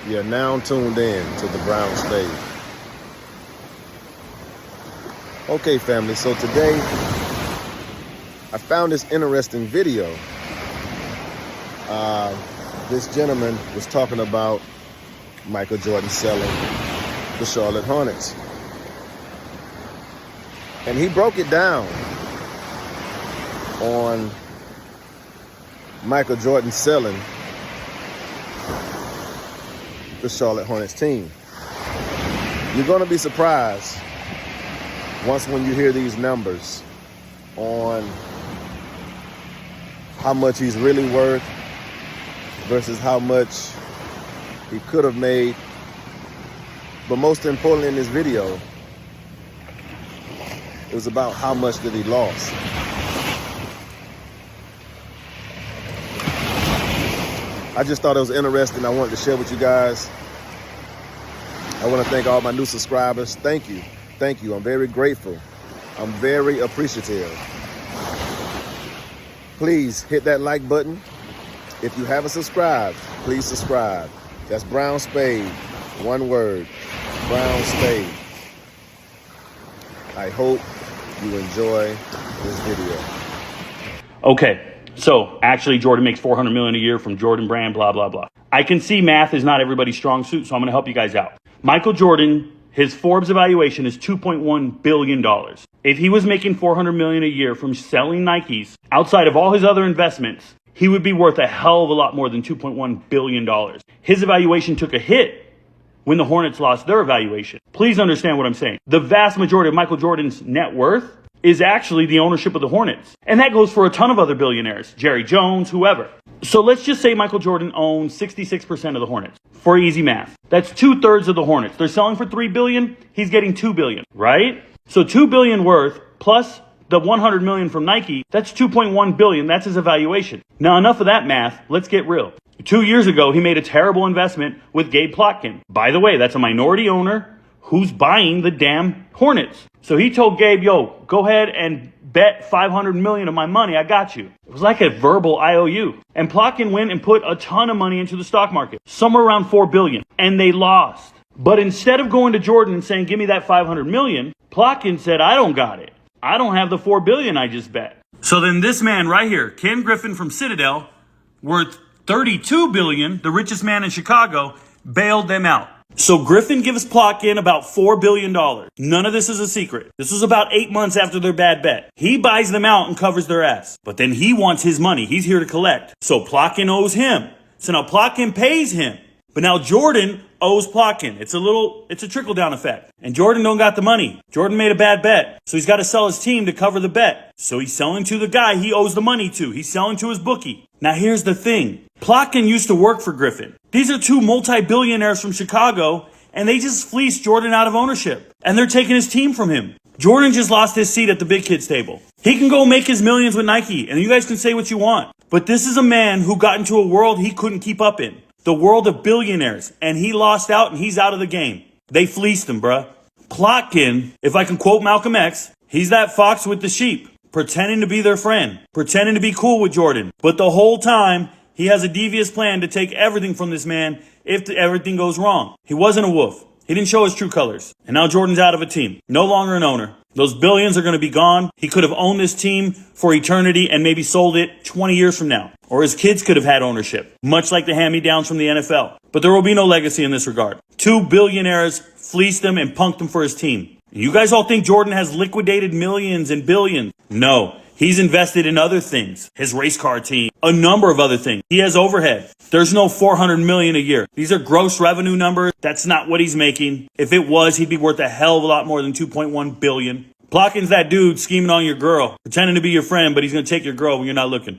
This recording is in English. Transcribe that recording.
You're now tuned in to the Brown Stage. Okay, family, so today I found this interesting video. This gentleman was talking about Michael Jordan selling the Charlotte Hornets. And he broke it down on Michael Jordan selling the Charlotte Hornets team. You're going to be surprised when you hear these numbers on how much he's really worth versus how much he could have made. But most importantly in this video, it was about how much that he lost. I just thought it was interesting. I wanted to share with you guys. I want to thank all my new subscribers. Thank you. Thank you. I'm very grateful. I'm very appreciative. Please hit that like button. If you haven't subscribed, please subscribe. That's Brown Spade. One word. Brown Spade. I hope you enjoy this video. Okay. So actually Jordan makes $400 million a year from Jordan Brand, blah, blah, blah. I can see math is not everybody's strong suit, so I'm going to help you guys out. Michael Jordan, his Forbes evaluation is $2.1 billion. If he was making $400 million a year from selling Nikes outside of all his other investments, he would be worth a hell of a lot more than $2.1 billion. His evaluation took a hit when the Hornets lost their evaluation. Please understand what I'm saying. The vast majority of Michael Jordan's net worth is actually the ownership of the Hornets. And that goes for a ton of other billionaires, Jerry Jones, whoever. So let's just say Michael Jordan owns 66% of the Hornets. For easy math, that's 2/3 of the Hornets. They're selling for $3 billion. He's getting $2 billion, right? So $2 billion worth plus the $100 million from Nike, that's $2.1 billion. That's his evaluation. Now, enough of that math. Let's get real. 2 years ago, he made a terrible investment with Gabe Plotkin. By the way, that's a minority owner who's buying the damn Hornets. So he told Gabe, yo, go ahead and bet $500 million of my money. I got you. It was like a verbal IOU. And Plotkin went and put a ton of money into the stock market, somewhere around $4 billion, and they lost. But instead of going to Jordan and saying, give me that $500 million, Plotkin said, I don't got it. I don't have the $4 billion I just bet. So then this man right here, Ken Griffin from Citadel, worth $32 billion, the richest man in Chicago, bailed them out. So Griffin gives Plotkin about $4 billion. None of this is a secret. This was about 8 months after their bad bet. He buys them out and covers their ass. But then he wants his money. He's here to collect. So Plotkin owes him. So now Plotkin pays him. But now Jordan owes Plotkin. It's a trickle-down effect. And Jordan don't got the money. Jordan made a bad bet. So he's got to sell his team to cover the bet. So he's selling to the guy he owes the money to. He's selling to his bookie. Now here's the thing. Plotkin used to work for Griffin. These are two multi-billionaires from Chicago, and they just fleeced Jordan out of ownership. And they're taking his team from him. Jordan just lost his seat at the big kids table. He can go make his millions with Nike, and you guys can say what you want. But this is a man who got into a world he couldn't keep up in. The world of billionaires. And he lost out, and he's out of the game. They fleeced him, bruh. Plotkin, if I can quote Malcolm X, he's that fox with the sheep, pretending to be their friend, pretending to be cool with Jordan. But the whole time, he has a devious plan to take everything from this man if everything goes wrong. He wasn't a wolf. He didn't show his true colors. And now Jordan's out of a team. No longer an owner. Those billions are going to be gone. He could have owned this team for eternity and maybe sold it 20 years from now. Or his kids could have had ownership, much like the hand-me-downs from the NFL. But there will be no legacy in this regard. Two billionaires fleeced him and punked him for his team. You guys all think Jordan has liquidated millions and billions. No. He's invested in other things. His race car team. A number of other things. He has overhead. There's no $400 million a year. These are gross revenue numbers. That's not what he's making. If it was, he'd be worth a hell of a lot more than $2.1 billion. Plotkin's that dude scheming on your girl, pretending to be your friend, but he's going to take your girl when you're not looking.